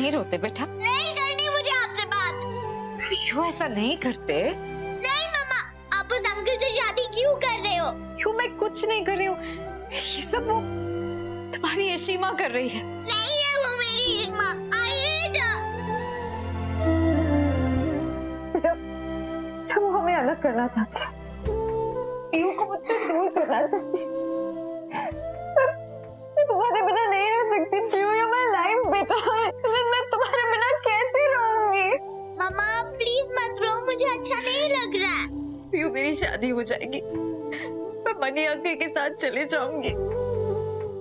नहीं रोते बेटा। नहीं करनी मुझे आपसे बात। क्यों ऐसा नहीं करते? नहीं मम्मा, आप उस अंकल से शादी क्यों कर रहे हो? क्यों? मैं कुछ नहीं कर रही हूँ, ये सब वो तुम्हारी यशीमा कर रही है। नहीं है वो मेरी यशीमा। I hate her। बेटा वो हमें अलग करना चाहते हैं, पीहू को मुझसे दूर करना चाहती है। मैं तुम्हारे बिना नहीं रह सकती पीहू, ये मेरी लाइफ बेटा है। मैं तुम्हारे बिना कैसे रहूंगी? मम्मा प्लीज मत रो, मुझे अच्छा नहीं लग रहा है। पीहू मेरी शादी हो जाएगी, मैं मनी अंकल के साथ चले जाऊंगी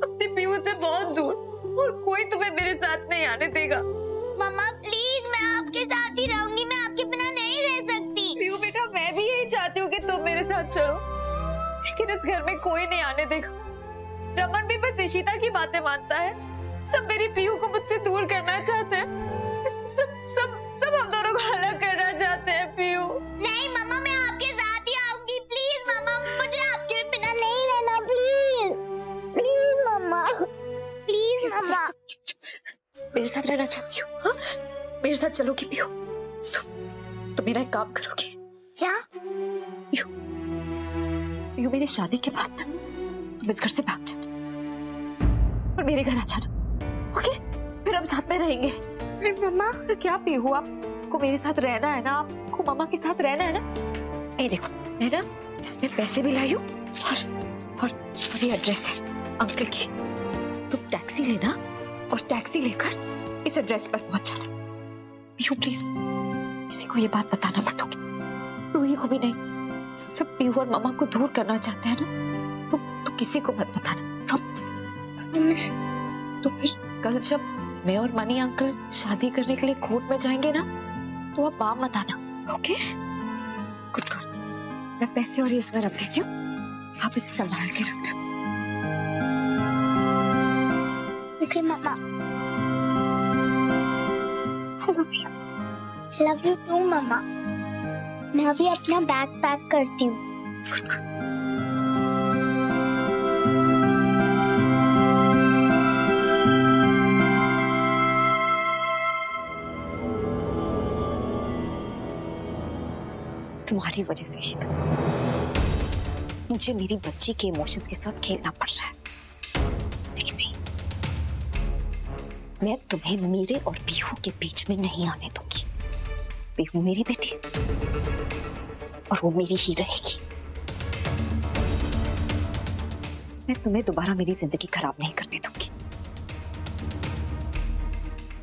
अपनी पीहू से बहुत दूर, और कोई तुम्हें मेरे साथ नहीं आने देगा। मम्मा प्लीज, मैं आपके साथ ही रहूंगी, मैं आपके बिना नहीं रह सकती। पीहू बेटा मैं भी यही चाहती हूँ कि तुम मेरे साथ चलो, लेकिन इस घर में कोई नहीं आने देगा। रमन भी बस इशिता की बातें मानता है, सब मेरी पीहू को मुझसे दूर करना चाहते हैं, सब हम दोनों को अलग करना चाहते हैं पीहू। नहीं मम्मा, मैं आपके साथ ही आऊंगी। प्लीज मम्मा, मुझे आपके बिना नहीं रहना। प्लीज प्लीज मम्मा, प्लीज मम्मा। मेरे साथ रहना चाहती हो? हाँ? मेरे साथ चलोगी पीहू? तो मेरा एक काम करोगी क्या? पीहू मेरी शादी के बाद तुम इस घर से भाग जाना और मेरे घर आ जाना, ओके? फिर हम साथ में रहेंगे। पर मम्मा। फिर क्या पीहू, आपको मेरे साथ रहना है ना, आपको मामा के साथ रहना है ना। ये देखो मैं ना इसमें पैसे भी लाई हूँ, और ये एड्रेस है अंकल की। तुम टैक्सी लेना और टैक्सी लेकर इस एड्रेस पर पहुंच जाना। पीहू प्लीज किसी को ये बात बताना मत, होगी रूही को भी नहीं। सब पीहू और मामा को दूर करना चाहते हैं ना, तो किसी को मत बताना, प्रॉमिस। तो फिर कल जब मैं और मनी अंकल शादी करने के लिए कोर्ट में जाएंगे ना, तो आप वहां मत आना, ओके? Good girl. मैं पैसे और ये इसमें रख देती हूँ, आप इसे संभाल के रखना। Okay mamma. Love you too mamma. मैं अभी अपना बैग पैक करती हूँ। Good girl. तुम्हारी वजह से इशिता, मुझे मेरी बच्ची के इमोशंस के साथ खेलना पड़ रहा है। लेकिन नहीं, मैं तुम्हें मेरे और पीहू के बीच में नहीं आने दूंगी। पीहू मेरी बेटी और वो मेरी ही रहेगी। मैं तुम्हें दोबारा मेरी जिंदगी खराब नहीं करने दूंगी।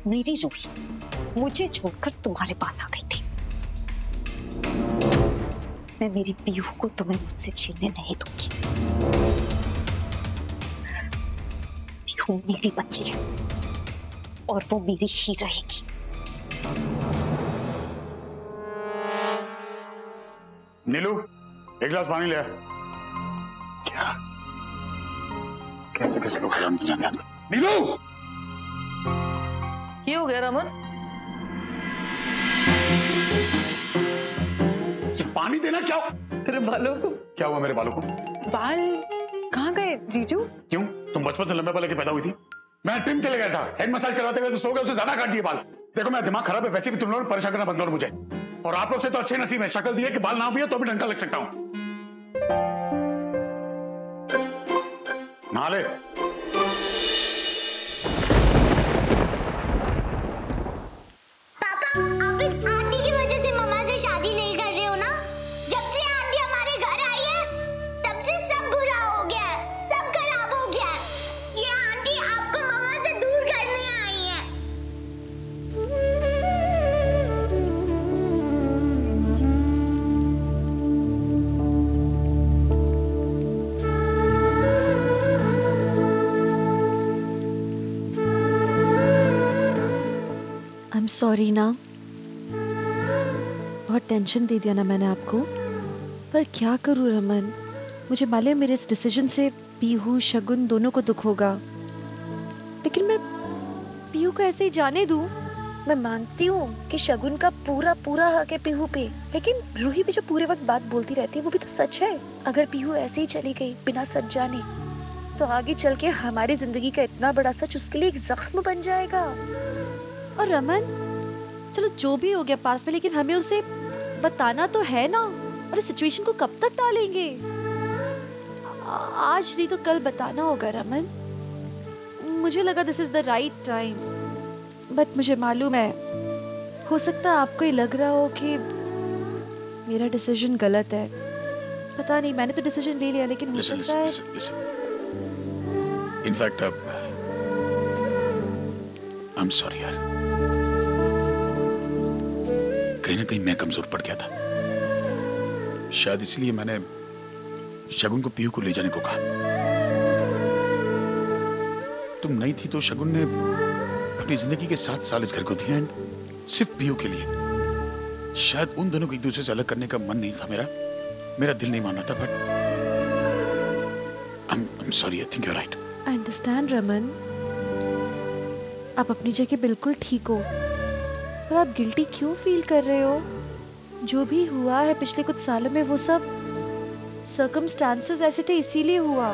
मेरी रूही मुझे छोड़कर तुम्हारे पास आ गई थी, मैं मेरी पीहू को तुम्हें मुझसे छीनने नहीं दूंगी। पीहू मेरी बच्ची है और वो मेरी ही रहेगी। नीलू एक गिलास पानी ले आ। क्या? कैसे कैसे लोग नीलू क्या हो गया रमन? पानी देना। क्या तेरे बालों को? क्या हुआ मेरे बालों को? बाल कहाँ गए जीजू? क्यों? तुम बचपन से लंबे बाल लेके पैदा हुई थी। मैं ट्रिम के लिए गया था, हेड मसाज करवाते गए तो सो गए, उससे ज्यादा काट दिए बाल। देखो मेरा दिमाग खराब है, वैसे भी तुम लोगों ने परेशान करना बंद करो मुझे। और आप लोग से तो अच्छे नसीब है, शक्ल दी है कि बाल ना भी है तो भी ढंग का लग सकता हूँ। नहा ले। सॉरी ना, बहुत टेंशन दे दिया ना मैंने आपको। पर क्या करूँ रमन, मुझे मालूम है मेरे इस डिसीजन से पीहू शगुन दोनों को दुख होगा, लेकिन मैं पीहू को ऐसे ही जाने दूँ? मैं मानती हूँ कि शगुन का पूरा पूरा हक है पीहू पे, लेकिन रूही भी जो पूरे वक्त बात बोलती रहती है वो भी तो सच है। अगर पीहू ऐसे ही चली गई बिना सच जाने, तो आगे चल के हमारी जिंदगी का इतना बड़ा सच उसके लिए एक जख्म बन जाएगा। और रमन, चलो जो भी हो गया पास में, लेकिन हमें उसे बताना तो है ना। और इस सिचुएशन को कब तक टालेंगे? आज नहीं तो कल बताना होगा रमन। मुझे लगा this is the right time, but मुझे मालूम है, हो सकता है आपको ही लग रहा हो कि मेरा डिसीजन गलत है। पता नहीं, मैंने तो डिसीजन ले लिया, लेकिन हो सकता है। इनफैक्ट आई एम सॉरी यार, कहीं ना कहीं मैं कमजोर पड़ गया था। शायद इसलिए मैंने शगुन को पीहू को ले जाने को कहा। तुम नहीं थी तो शगुन ने अपनी जिंदगी के 7 साल इस घर को दिए, एंड सिर्फ पीहू के लिए। शायद उन दोनों को एक दूसरे से अलग करने का मन नहीं था मेरा दिल नहीं माना था, but I'm sorry, I think you're right. I understand Raman, आप अपनी जगह बिल्कुल ठीक हो, पर आप गिल्टी क्यों फील कर रहे हो? जो भी हुआ है पिछले कुछ सालों में, वो सब सर्कमस्टांसेस ऐसे थे, इसीलिए हुआ।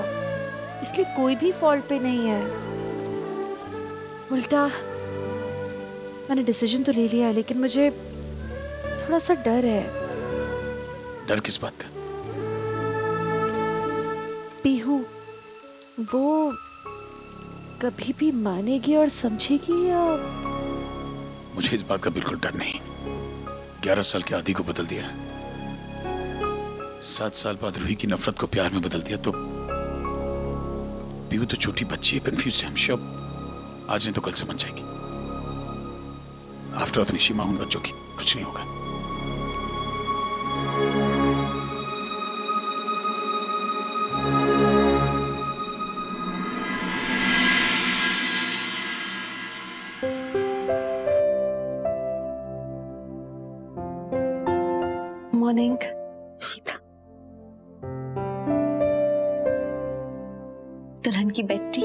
इसलिए कोई भी फॉल्ट पे नहीं है। उल्टा मैंने डिसीजन तो ले लिया है, लेकिन मुझे थोड़ा सा डर है। डर किस बात का? पीहू वो कभी भी मानेगी और समझेगी या? मुझे इस बात का बिल्कुल डर नहीं। 11 साल के आदी को बदल दिया, 7 साल बाद रूही की नफरत को प्यार में बदल दिया, तो पीहू तो छोटी बच्ची है, कंफ्यूज है। I'm sure आज नहीं तो कल समझ जाएगी। आफ्टर ऑल तुम शीमा उन बच्चों की, कुछ नहीं होगा। मॉर्निंग शीता, दुल्हन की बेटी।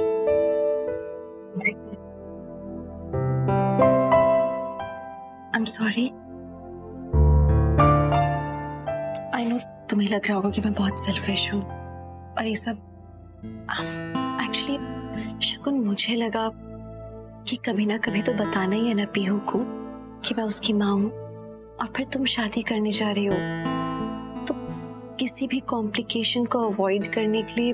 I am sorry, I know तुम्हें लग रहा होगा कि मैं बहुत सेल्फिश हूँ और ये सब। एक्चुअली शगुन, मुझे लगा कि कभी ना कभी तो बताना ही है ना पीहू को कि मैं उसकी माँ हूँ, और फिर तुम शादी करने जा रही हो, तो किसी भी कॉम्प्लिकेशन को अवॉइड करने के लिए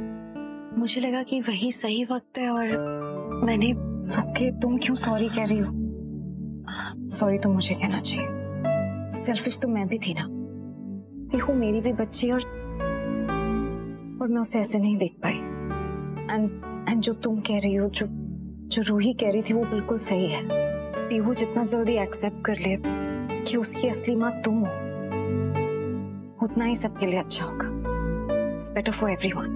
मुझे लगा कि वही सही वक्त है। और मैंने सबके, तुम क्यों सॉरी कह रही हो? सॉरी तो मुझे कहना चाहिए। सेल्फिश तो मैं भी थी ना, पीहू मेरी भी बच्ची, और मैं उसे ऐसे नहीं देख पाई। एंड जो तुम कह रही हो, जो रूही कह रही थी, वो बिल्कुल सही है। पीहू जितना जल्दी एक्सेप्ट कर ले कि उसकी असली माँ तुम हो, उतना ही सबके लिए अच्छा होगा। It's better for everyone.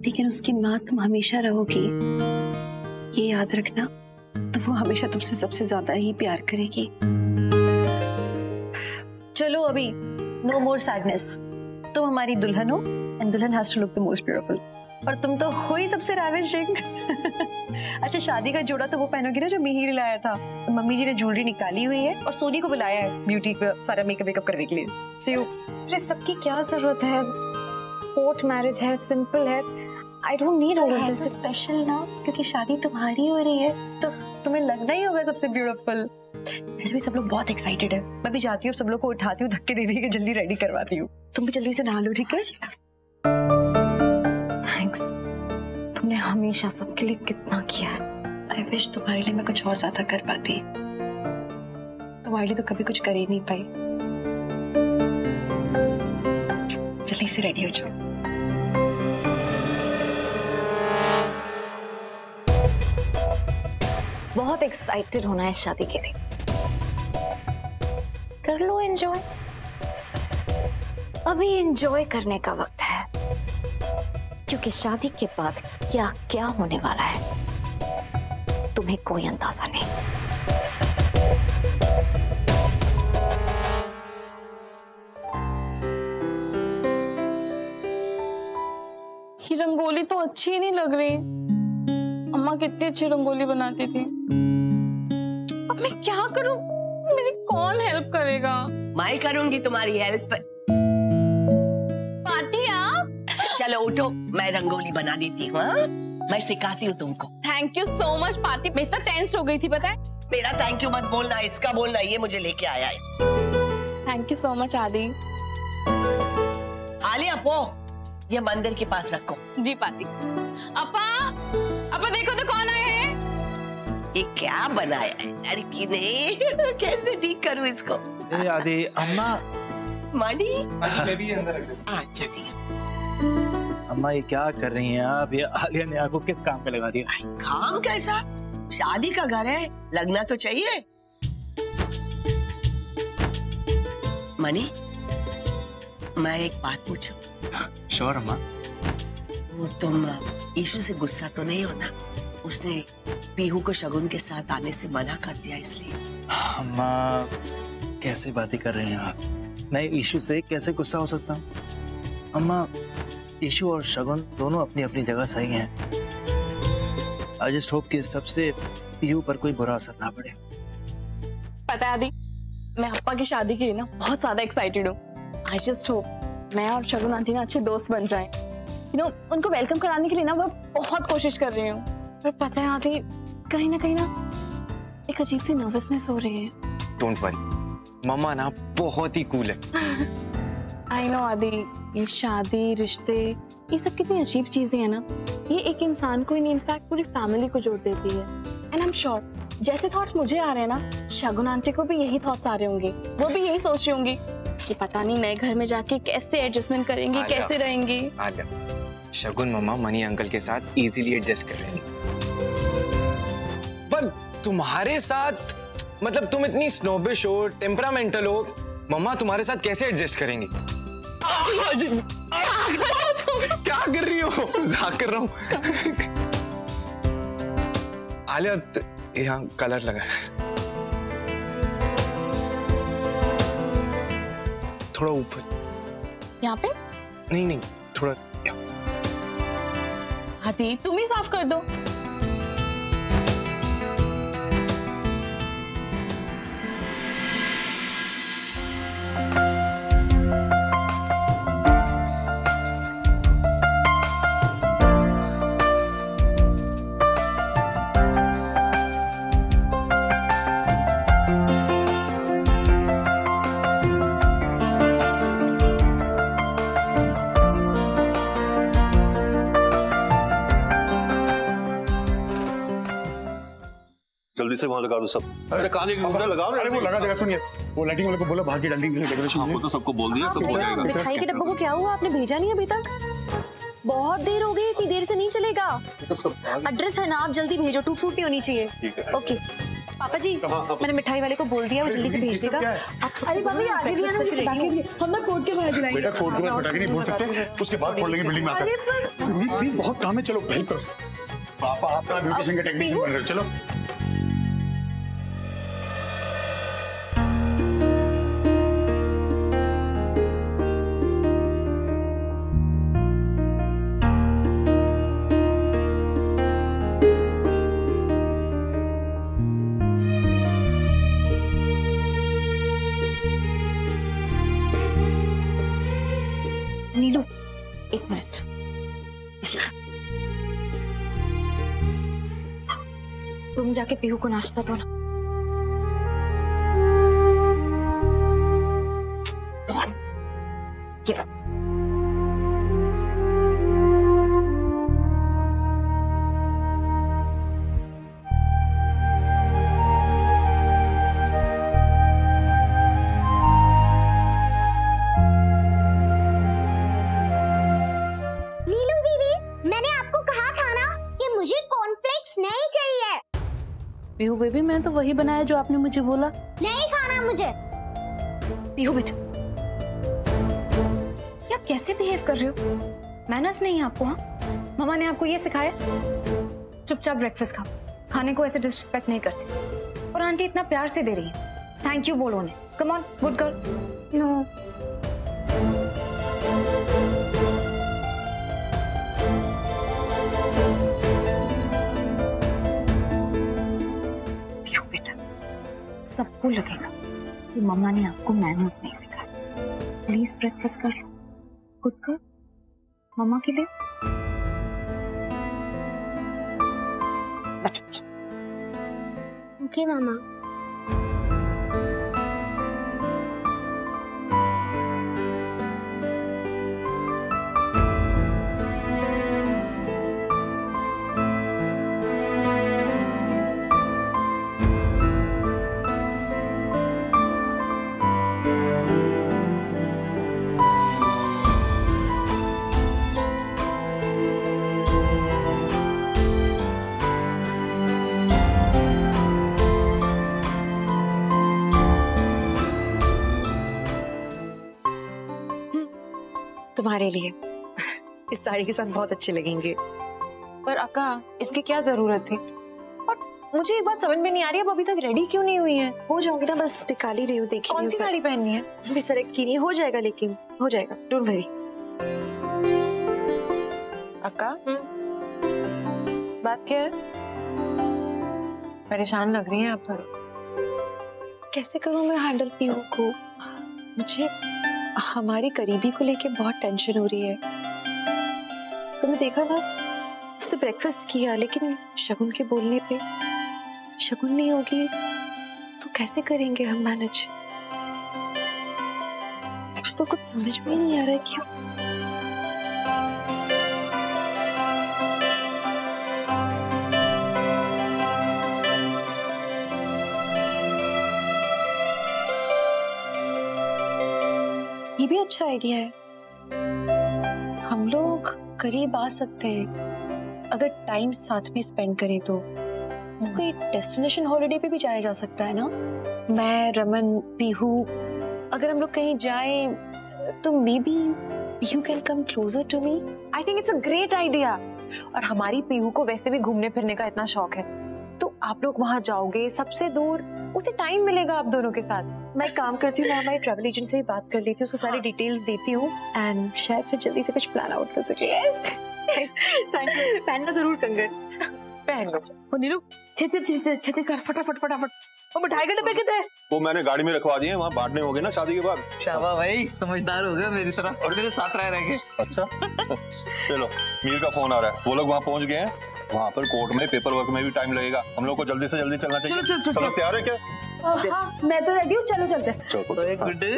लेकिन उसकी माँ तुम हमेशा रहोगी, ये याद रखना। तो वो हमेशा तुमसे सबसे ज्यादा ही प्यार करेगी। चलो अभी, नो मोर सैडनेस। तुम हमारी दुल्हन हो, एंड दुल्हन has to look the most beautiful, और तुम तो हो ही सबसे रैविशिंग। अच्छा, शादी का जोड़ा तो वो पहनोगी ना जो मिहिर लाया था। मम्मी जी ने ज्वेलरी निकाली हुई है और सोनी को बुलाया है ब्यूटी का सारा मेकअप करने के लिए। See you. अरे सबकी क्या जरूरत है? कोर्ट मैरिज है, सिंपल है। I don't need all of this. Special ना, क्योंकि शादी तुम्हारी हो रही है, तो तुम्हें लगना ही होगा सबसे ब्यूटीफुल। ऐसे भी सब लोग बहुत एक्साइटेड है। मैं भी जाती हूँ, सब लोग को उठाती हूँ, धक्के दे के जल्दी रेडी करवाती हूँ। तुम भी जल्दी से नहा लो, ठीक है? थैंक्स, तुमने हमेशा सबके लिए कितना किया है। आई विश तुम्हारे लिए मैं कुछ और ज्यादा कर पाती। तुम्हारे लिए तो कभी कुछ कर ही नहीं पाई। जल्दी से रेडी हो जाओ। बहुत एक्साइटेड होना है शादी के लिए। कर लो एंजॉय, अभी एंजॉय करने का वक्त है, क्योंकि शादी के बाद क्या क्या होने वाला है तुम्हें कोई अंदाजा नहीं। ये रंगोली तो अच्छी ही नहीं लग रही। अम्मा कितनी अच्छी रंगोली बनाती थी। अब मैं क्या करूं? मेरी कौन हेल्प करेगा? मैं करूंगी तुम्हारी हेल्प। पार्टी आप? चलो उठो, मैं रंगोली बना देती हूँ। मैं सिखाती हूँ तुमको। Thank you so much party. मैं इतना टेंस हो गई थी पता है। मेरा थैंक यू मत बोलना, इसका बोलना, ये मुझे लेके आया है। थैंक यू सो मच आदि। आलिया पो, ये मंदिर के पास रखो। जी पार्टी। अपा अपा देखो तो कौन आए हैं। ये क्या बनाया है लड़की ने, कैसे ठीक करूं इसको। आदि अम्मा, मणि मैं भी अंदर रख दूं। अच्छा ठीक है। अम्मा ये क्या कर रही हैं आप? ये आलिया ने आपको किस काम पे लगा दिया? काम कैसा, शादी का घर है, लगना तो चाहिए। मणि, मैं एक बात पूछूं? श्योर अम्मा। वो तुम ईशु से गुस्सा तो नहीं हो ना? उसने पीहू को शगुन के साथ आने से मना कर दिया इसलिए। अम्मा कैसे बातें कर रही हैं आप? मैं ईशु से कैसे गुस्सा हो सकता हूँ? अम्मा ईशु और शगुन दोनों अपनी अपनी जगह सही हैं। आई जस्ट होप कि सबसे पीहू पर कोई बुरा असर ना पड़े। पता है आदि, मैं अप्पा की शादी के लिए ना बहुत ज्यादा एक्साइटेड हूँ। आई जस्ट होप मैं और शगुन आंटी ना अच्छे दोस्त बन जाएं। उनको वेलकम कराने के लिए ना मैं बहुत कोशिश कर रही हूँ, पर पता है आदि कहीं ना एक अजीब सी नर्वसनेस हो रही है। डोंट वरी, मम्मा ना बहुत ही कूल है। आई नो आदि, ये शादी रिश्ते ये सब कितनी अजीब चीजें हैं ना। ये एक इंसान को नहीं, इनफैक्ट पूरी फैमिली को जोड़ देती है। एंड आई एम श्योर जैसे थॉट्स मुझे आ रहे हैं ना, शगुन आंटी को भी यही थॉट्स आ रहे होंगे। वो भी यही सोच रही होंगी कि पता नहीं नए घर में जाके कैसे एडजस्टमेंट करेंगी, कैसे रहेंगी। शगुन मम्मा मनी अंकल के साथ इजीली एडजस्ट कर लेंगी, पर तुम्हारे साथ मतलब तुम इतनी स्नोबिश हो, टेम्परामेंटल हो, मम्मा तुम्हारे साथ कैसे एडजस्ट करेंगी? क्या कर रही हो? मजाक कर रहा हूँ। आलिया यहाँ कलर लगा है, थोड़ा ऊपर। यहाँ पे नहीं थोड़ा। आदि तुम ही साफ कर दो। जल्दी से वहाँ लगा दो सब। अरे काने की ऊपर लगाओ। अरे वो लगा देगा, सुनिए वो लाइटिंग वाले को बोलो बाहर की डालिंग के लिए डेकोरेशन। आपको तो सबको बोल दिया, सब हो जाएगा। मिठाई के डब्बों को क्या हुआ? आपने भेजा नहीं अभी तक? बहुत देर हो गई, इतनी देर से नहीं चलेगा। एड्रेस है ना, आप जल्दी भेजो, टूट फूट नहीं होनी चाहिए। ओके पापा जी, मैंने मिठाई वाले को बोल दिया, वो जल्दी से भेज देगा। अरे पापा आगे भी हम लोग कोर्ट के बाहर जलाएंगे। बेटा कोर्ट के बाहर पटाखे नहीं फोड़ सकते, उसके बाद फोड़ लेंगे बिल्डिंग में आकर। प्लीज बहुत काम है, चलो हेल्प करो। पापा आप ब्यूटिशियन के टेक्नीशियन बन रहे हो, चलो। नीलू एक मिनट, तुम जाके पीहू को नाश्ता दो ना। ये लो। नीलू दीदी, मैंने आपको कहा था ना कि मुझे कॉर्नफ्लेक्स नहीं चाहिए। पीहू बेबी, मैं तो वही बनाया जो आपने मुझे बोला। नहीं खाना मुझे। पीहू बेटा, ये आप कैसे बिहेव कर रहे हो? मैनर्स नहीं है आपको? हाँ, मामा ने आपको ये सिखाया? चुपचाप ब्रेकफास्ट खाओ, खाने को ऐसे डिसरिस्पेक्ट नहीं करते। और आंटी इतना प्यार से दे रही है, थैंक यू बोलो उन्हें। Come on good girl. No सबको लगेगा कि मम्मा ने आपको मैनर्स नहीं सिखाए। प्लीज ब्रेकफास्ट कर लो, गुड गर्ल, मम्मा के लिए। बैठो। ओके मामा। तुम्हारे लिए इस साड़ी के साथ बहुत अच्छे लगेंगे। पर अक्का इसकी क्या जरूरत थी? और मुझे एक बात समझ में नहीं आ रही है, अब अभी तक रेडी क्यों नहीं हुई है? हो जाऊंगी ना, बस निकाल ही रही हूँ। देखिए कौन सी साड़ी पहननी है? भी सेलेक्ट की नहीं, हो जाएगा, लेकिन हो जाएगा, डोंट वरी। अक्का बात क्या है? परेशान लग रही हैं आप थोड़ी। कैसे करूँ मैं हैंडल पीहू को? मुझे हमारी करीबी को लेके बहुत टेंशन हो रही है। तुमने देखा ना, उसने ब्रेकफास्ट किया, लेकिन शगुन के बोलने पे शगुन नहीं होगी तो कैसे करेंगे हम मैनेज? कुछ तो कुछ समझ में नहीं आ रहा है क्यों। ये भी अच्छा आइडिया है, हम लोग करीब आ सकते हैं अगर टाइम साथ में स्पेंड करें तो। कोई डेस्टिनेशन हॉलिडे पे भी जाया जा सकता है ना, मैं, रमन, पीहू। अगर हम लोग कहीं जाएं तो maybe Pihu can come closer to me. I think it's a great idea. और हमारी पीहू को वैसे भी घूमने फिरने का इतना शौक है, तो आप लोग वहां जाओगे सबसे दूर, उसे टाइम मिलेगा आप दोनों के साथ। मैं एक काम करती हूँ, मैं हमारे ट्रैवल एजेंट से ही बात कर लेती हूँ, उसको सारी डिटेल्स देती हूँ एंड शायद फिर जल्दी से कुछ प्लान आउट कर सके। Thank you. पहनना जरूर कंगन। पहन लो। ओ नीलू छेती कर फटाफट फटाफट। वो मिठाई के डब्बे कितने? वो मैंने गाड़ी में रखवा दिए, वहाँ बांटने होंगे ना शादी के बाद। शाबाश भाई, समझदार हो गया मेरी तरह, और मेरे साथ रहेंगे। अच्छा चलो, मीर का फोन आ रहा है, वो लोग वहाँ पहुँच गए हैं। वहाँ पर कोर्ट में पेपर वर्क में भी टाइम लगेगा, हम लोग को जल्दी से जल्दी चलना चाहिए। चलो, सब लोग तैयार है क्या? हाँ, मैं तो रेडी हूँ, चलो चलते। चलो गुड्डे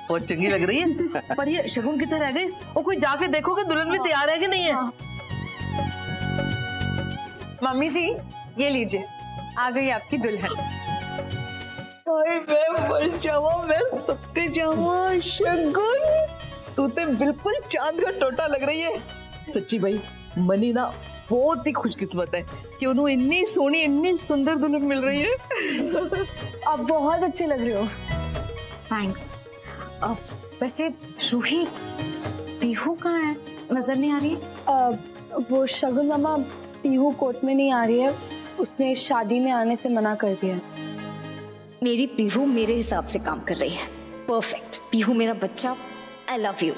बहुत चंगी लग रही है। पर ये शगुन कितने रह गए? वो कोई जाके देखोगे दुल्हन भी तैयार है कि नहीं है? मम्मी जी ये लीजिए, आ गई आपकी दुल्हन। मैं मर जावा, मैं सबके जावा। शगुन तू तो बिल्कुल चांद का टोटा लग रही है। सच्ची भाई, मनी ना बहुत ही खुशकिस्मत है कि उन्हें इतनी सोनी, इतनी सुंदर दुल्हन मिल रही है। आप बहुत अच्छे लग रहे हो। थैंक्स। वैसे रूही, पीहू कहाँ है? नजर नहीं आ रही है। वो शगुन मामा पीहू कोर्ट में नहीं आ रही है, उसने शादी में आने से मना कर दिया। मेरी पीहू मेरे हिसाब से काम कर रही है, परफेक्ट। पीहू मेरा बच्चा, आई लव यू।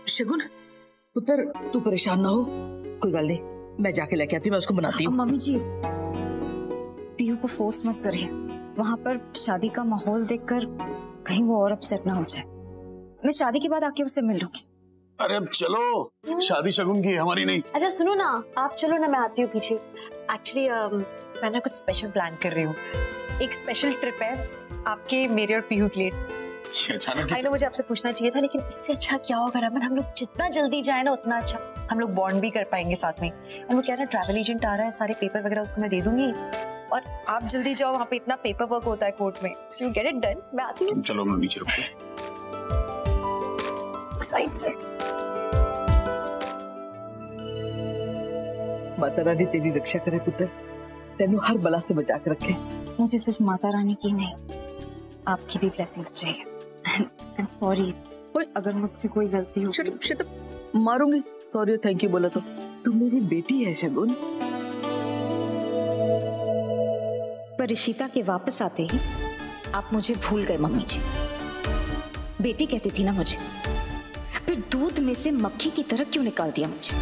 शगुन पुत्र, तू परेशान ना हो, कोई गल नहीं, मैं जाके लेके आती हूँ, मैं उसको बनाती हूँ। मम्मी जी, पीहू को फोर्स मत करिए, वहां पर शादी का माहौल देखकर कहीं वो और अपसेट ना हो जाए। मैं शादी के बाद आके उससे मिल लूंगी। अरे अब चलो, शादी शगुन की है, हमारी नहीं। अच्छा सुनो ना, आप चलो ना, मैं आती हूँ पीछे। एक्चुअली मैं ना कुछ स्पेशल प्लान कर रही हूँ, एक स्पेशल ट्रिप है आपके, मेरे और पीहू के लिए। आई नो मुझे आपसे पूछना चाहिए था, लेकिन इससे अच्छा क्या होगा रमन, हम लोग जितना जल्दी जाए ना उतना अच्छा, हम लोग बॉन्ड भी कर पाएंगे साथ में। और वो क्या ना, ट्रैवल एजेंट आ रहा है, सारे पेपर वगैरह उसको मैं दे दूंगी, और आप जल्दी जाओ, वहाँ पे इतना पेपर वर्क होता है कोर्ट में, so you get it done. मैं आती हूँ। चलो मैं नीचे रुकते। एक्साइटेड। माता रानी तेरी रक्षा करे पुत्र, तेनू हर बला से बचा के रखे। मुझे सिर्फ माता रानी की नहीं, आपकी भी ब्लेसिंग्स चाहिए। एंड सॉरी अगर मुझसे कोई गलती हो। शट अप, मारूंगी। सॉरी और थैंक यू बोला तो। तू मेरी बेटी है शगुन। पर ऋषिता के वापस आते ही आप मुझे भूल गए मम्मी जी। बेटी कहती थी ना मुझे, फिर दूध में से मक्खी की तरह क्यों निकाल दिया मुझे।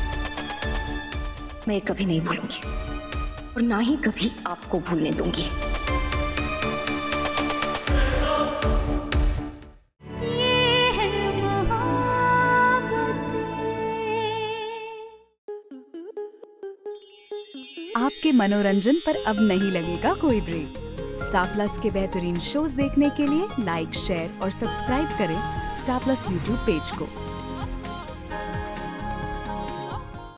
मैं ये कभी नहीं भूलूंगी और ना ही कभी आपको भूलने दूंगी। आपके मनोरंजन पर अब नहीं लगेगा कोई ब्रेक। स्टार प्लस के बेहतरीन शोज देखने के लिए लाइक, शेयर और सब्सक्राइब करें स्टार प्लस यूट्यूब पेज को।